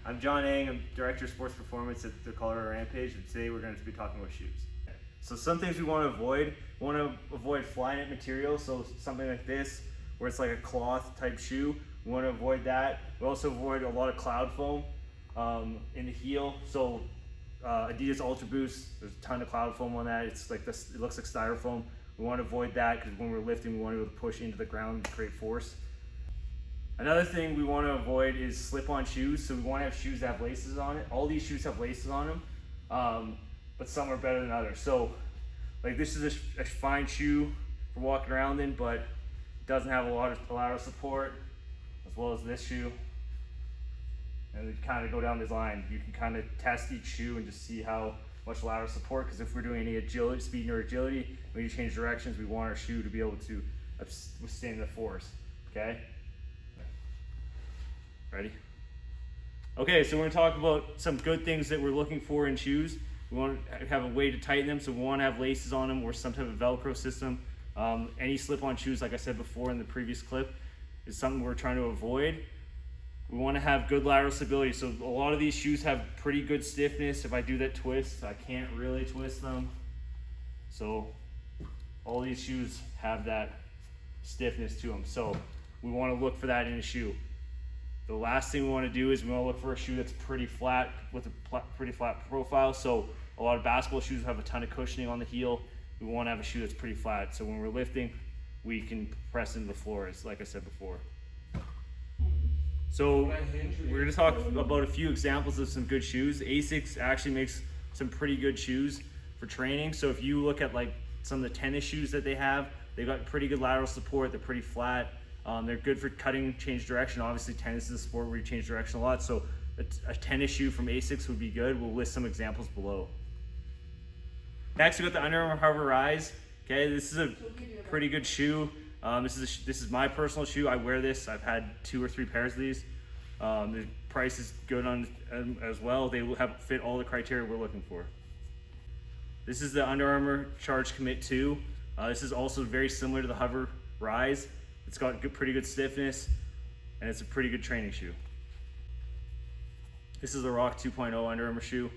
I'm John Ang, I'm Director of Sports Performance at the Colorado Rampage, and today we're going to be talking about shoes. So some things we want to avoid. We want to avoid Flyknit material, so something like this, where it's like a cloth type shoe. We want to avoid that. We also avoid a lot of cloud foam in the heel. So Adidas Ultra Boost, there's a ton of cloud foam on that. It's like this, it looks like styrofoam. We want to avoid that because when we're lifting, we want to be able to push into the ground and create force. Another thing we want to avoid is slip-on shoes. So we want to have shoes that have laces on it. All these shoes have laces on them, but some are better than others. So like this is a fine shoe for walking around in, but it doesn't have a lot of lateral support, as well as this shoe. And we kind of go down this line. You can kind of test each shoe and just see how much lateral support, because if we're doing any agility, speed or agility, when you change directions, we want our shoe to be able to withstand the force, okay? Ready? Okay, so we're gonna talk about some good things that we're looking for in shoes. We want to have a way to tighten them, so we want to have laces on them or some type of Velcro system. Any slip-on shoes, like I said before in the previous clip, is something we're trying to avoid. We want to have good lateral stability, so a lot of these shoes have pretty good stiffness. If I do that twist, I can't really twist them. So all these shoes have that stiffness to them, so we want to look for that in a shoe. The last thing we want to do is we want to look for a shoe that's pretty flat with a pretty flat profile. So a lot of basketball shoes have a ton of cushioning on the heel. We want to have a shoe that's pretty flat. So when we're lifting, we can press into the floor, as like I said before. So we're going to talk about a few examples of some good shoes. Asics actually makes some pretty good shoes for training. So if you look at like some of the tennis shoes that they have, they've got pretty good lateral support. They're pretty flat. They're good for cutting, change direction. Obviously, tennis is a sport where you change direction a lot, so a tennis shoe from Asics would be good. We'll list some examples below. Next, we got the Under Armour HOVR Rise. Okay, this is a pretty good shoe. This is my personal shoe. I wear this. I've had 2 or 3 pairs of these. The price is good on as well. They will fit all the criteria we're looking for. This is the Under Armour Charge Commit 2. This is also very similar to the HOVR Rise. It's got pretty good stiffness, and it's a pretty good training shoe. This is the Rock 2.0 Under Armour shoe.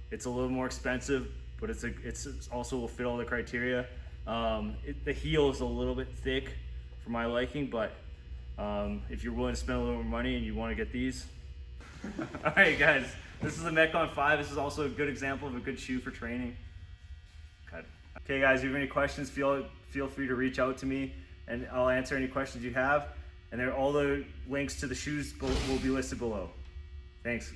It's a little more expensive, but it's also will fit all the criteria. The heel is a little bit thick for my liking, but if you're willing to spend a little more money and you want to get these. All right, guys, this is the Metcon 5. This is also a good example of a good shoe for training. Okay, guys, if you have any questions, feel free to reach out to me, and I'll answer any questions you have. And all the links to the shoes will be listed below. Thanks.